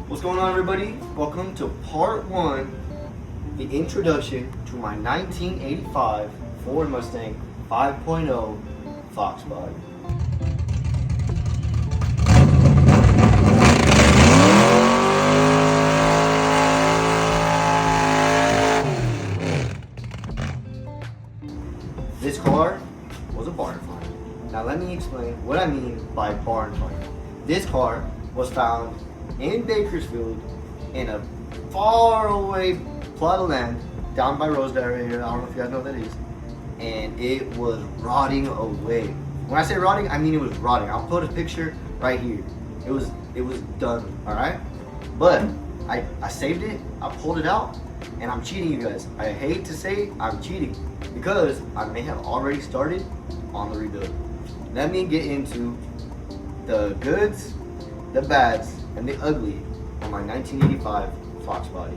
What's going on, everybody? Welcome to part one, the introduction to my 1985 Ford Mustang 5.0 Fox body. This car was a barn find. Now let me explain what I mean by barn find. This car was found in Bakersfield in a far away plot of land down by Rosedale area. I don't know if you guys know what that is. And it was rotting away. When I say rotting, I mean it was rotting. I'll put a picture right here. It was done, alright? But I saved it, I pulled it out, and I'm cheating, you guys. I hate to say I'm cheating because I may have already started on the rebuild. Let me get into the goods, the bads, and the ugly on my 1985 Fox body.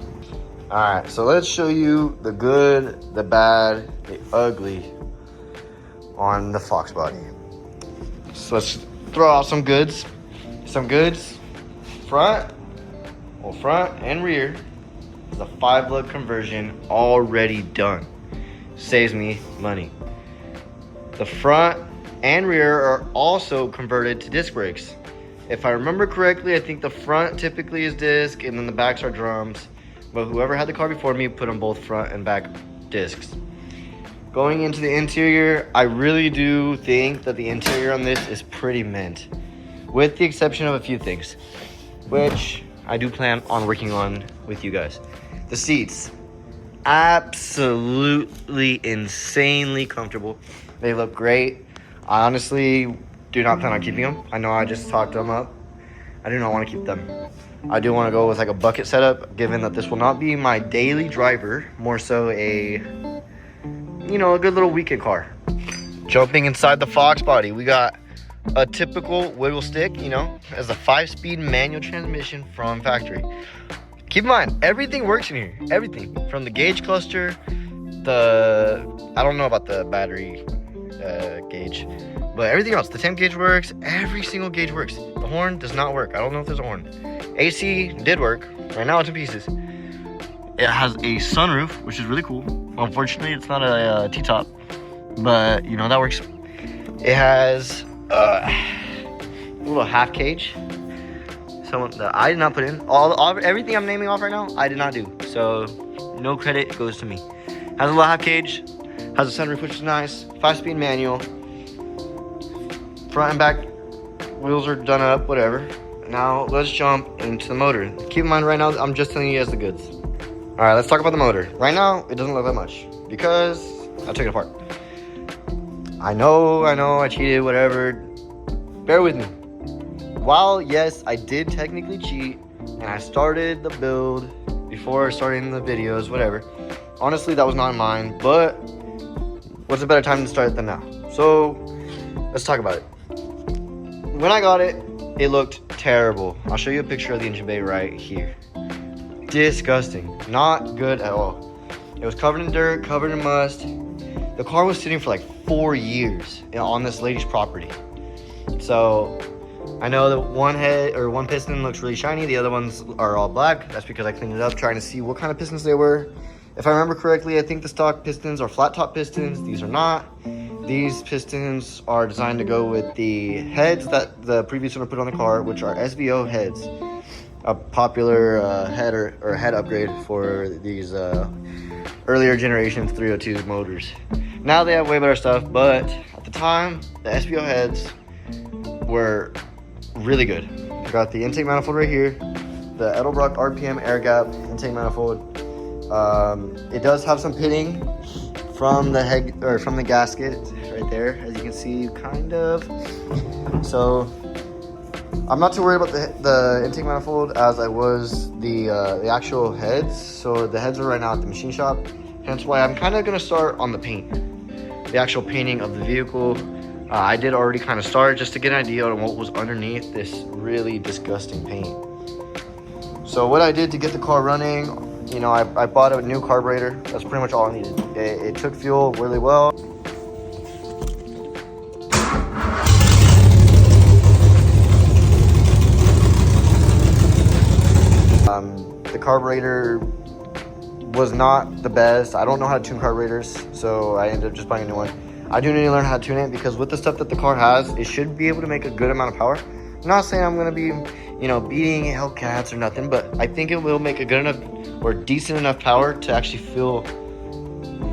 Alright, so let's show you the good, the bad, the ugly on the Fox body. So let's throw out some goods. Front and rear is a 5-lug conversion already done. Saves me money. The front and rear are also converted to disc brakes. If I remember correctly, I think the front typically is disc and then the backs are drums. But whoever had the car before me put on both front and back discs. Going into the interior, I really do think that the interior on this is pretty mint, with the exception of a few things, which I do plan on working on with you guys. The seats, absolutely insanely comfortable. They look great. I honestly do not plan on keeping them. I know I just talked them up. I do not want to keep them. I do want to go with like a bucket setup, given that this will not be my daily driver, more so a good little weekend car. Jumping inside the Fox body, we got a typical wiggle stick, as a 5-speed manual transmission from factory. Keep in mind, everything works in here. Everything from the gauge cluster, I don't know about the battery gauge, but everything else. The temp gauge works. Every single gauge works. The horn does not work. I don't know if there's a horn. AC did work. Right now it's in pieces. It has a sunroof, which is really cool. Unfortunately, it's not a T-top, but that works. It has a little half cage. Someone that I did not put in. Everything I'm naming off right now, I did not do. So no credit goes to me. Has a little half cage. Has a sunroof, which is nice. 5-speed manual. Front and back wheels are done up, whatever. Now let's jump into the motor. Keep in mind, right now I'm just telling you guys the goods. All right, let's talk about the motor. Right now it doesn't look that much because I took it apart. I know, I cheated, whatever. Bear with me. While yes, I did technically cheat and I started the build before starting the videos, whatever. Honestly, that was not mine, but what's a better time to start than now? So let's talk about it. When I got it, it looked terrible. I'll show you a picture of the engine bay right here. Disgusting. Not good at all. It was covered in dirt, covered in must. The car was sitting for like 4 years on this lady's property. So I know that one piston looks really shiny. The other ones are all black. That's because I cleaned it up trying to see what kind of pistons they were. If I remember correctly, I think the stock pistons are flat top pistons. These are not. These pistons are designed to go with the heads that the previous owner put on the car, which are SVO heads, a popular head upgrade for these earlier generation 302 motors. Now they have way better stuff, but at the time, the SVO heads were really good. We got the intake manifold right here, the Edelbrock RPM air gap intake manifold. It does have some pitting from the head or from the gasket right there, as you can see, kind of. So I'm not too worried about the intake manifold as I was the actual heads. So the heads are right now at the machine shop, hence why I'm kind of gonna start on the paint, the actual painting of the vehicle. I did already kind of start just to get an idea on what was underneath this really disgusting paint. So what I did to get the car running, I bought a new carburetor. That's pretty much all I needed. It took fuel really well. carburetor was not the best. I don't know how to tune carburetors, so I ended up just buying a new one. I do need to learn how to tune it because with the stuff that the car has, it should be able to make a good amount of power. I'm not saying I'm gonna be, you know, beating Hellcats or nothing, but I think it will make a good enough or decent enough power to actually feel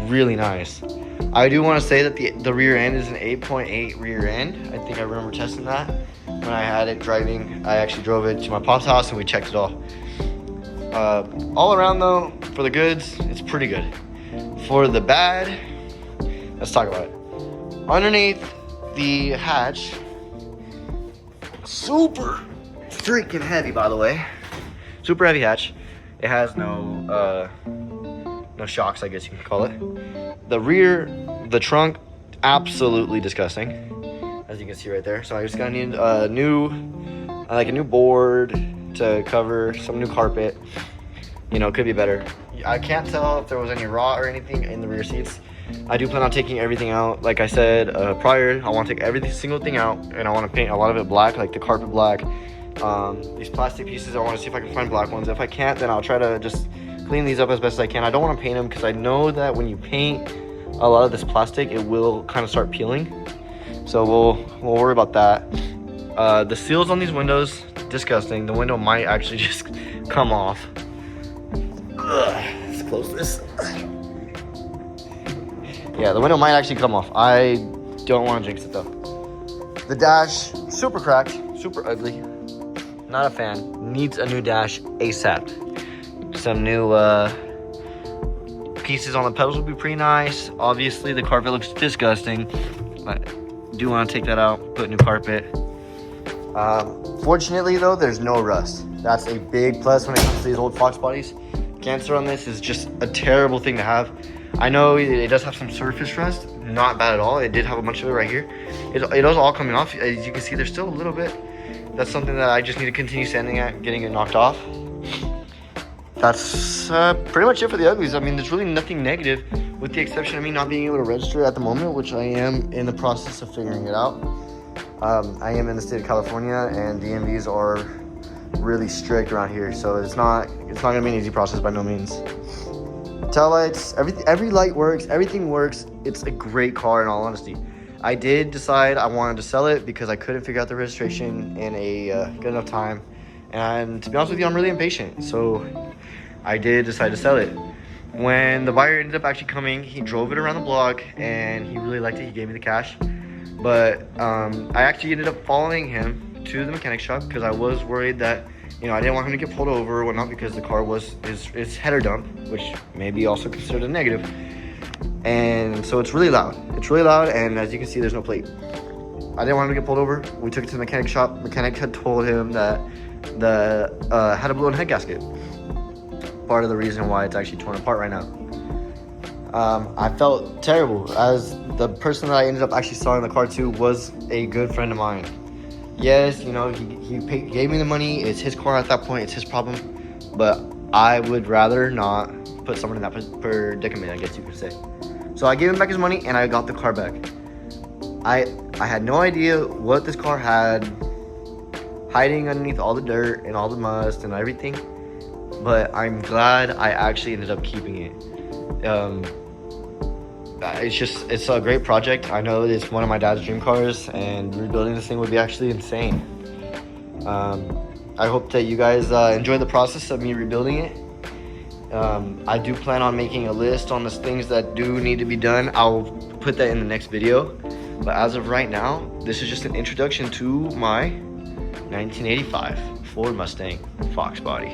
really nice. I do want to say that the rear end is an 8.8 rear end. I think I remember testing that when I had it driving. I actually drove it to my pop's house and we checked it all. All around though, for the goods, it's pretty good. For the bad, let's talk about it. Underneath the hatch, super freaking heavy, by the way. Super heavy hatch. It has no shocks, I guess you can call it. The rear, the trunk, absolutely disgusting, as you can see right there. So I just gonna need a new board to cover, some new carpet. You know, could be better. I can't tell if there was any rot or anything in the rear seats. I do plan on taking everything out. Like I said prior, I want to take every single thing out, and I want to paint a lot of it black, like the carpet black. These plastic pieces, I want to see if I can find black ones. If I can't, then I'll try to just clean these up as best as I can. I don't want to paint them because I know that when you paint a lot of this plastic, it will kind of start peeling. So we'll worry about that. The seals on these windows, disgusting. The window might actually just come off. Let's close this. Yeah, the window might actually come off. I don't want to jinx it though. The dash, super cracked, super ugly. Not a fan. Needs a new dash ASAP. Some new pieces on the pedals would be pretty nice. Obviously, the carpet looks disgusting. I do want to take that out, put new carpet. Fortunately, though, there's no rust. That's a big plus when it comes to these old Fox bodies. Cancer on this is just a terrible thing to have. I know it does have some surface rust. Not bad at all. It did have a bunch of it right here. It is all coming off. As you can see, there's still a little bit. That's something that I just need to continue sanding at, getting it knocked off. That's pretty much it for the uglies. I mean, there's really nothing negative, with the exception of me not being able to register at the moment, which I am in the process of figuring it out. I am in the state of California, and DMVs are really strict around here, so it's not gonna be an easy process by no means. Tail lights, every light works, everything works. It's a great car, in all honesty. I did decide I wanted to sell it because I couldn't figure out the registration in a good enough time. And to be honest with you, I'm really impatient. So I did decide to sell it. When the buyer ended up actually coming, he drove it around the block and he really liked it. He gave me the cash. But I actually ended up following him to the mechanic shop because I was worried that, you know, I didn't want him to get pulled over or whatnot because the car was his header dump, which may be also considered a negative. And so it's really loud. It's really loud, and as you can see, there's no plate. I didn't want him to get pulled over. We took it to the mechanic shop. Mechanic had told him that the had a blown head gasket. Part of the reason why it's actually torn apart right now. I felt terrible, as the person that I ended up actually selling the car to was a good friend of mine. Yes, you know, he gave me the money. It's his car at that point. It's his problem. But I would rather not put someone in that predicament, I guess you could say. So I gave him back his money and I got the car back. I had no idea what this car had hiding underneath all the dirt and all the must and everything. But I'm glad I actually ended up keeping it. It's a great project. I know it's one of my dad's dream cars, and rebuilding this thing would be actually insane. I hope that you guys enjoy the process of me rebuilding it. I do plan on making a list on the things that do need to be done. I'll put that in the next video. But as of right now, this is just an introduction to my 1985 Ford Mustang Fox body.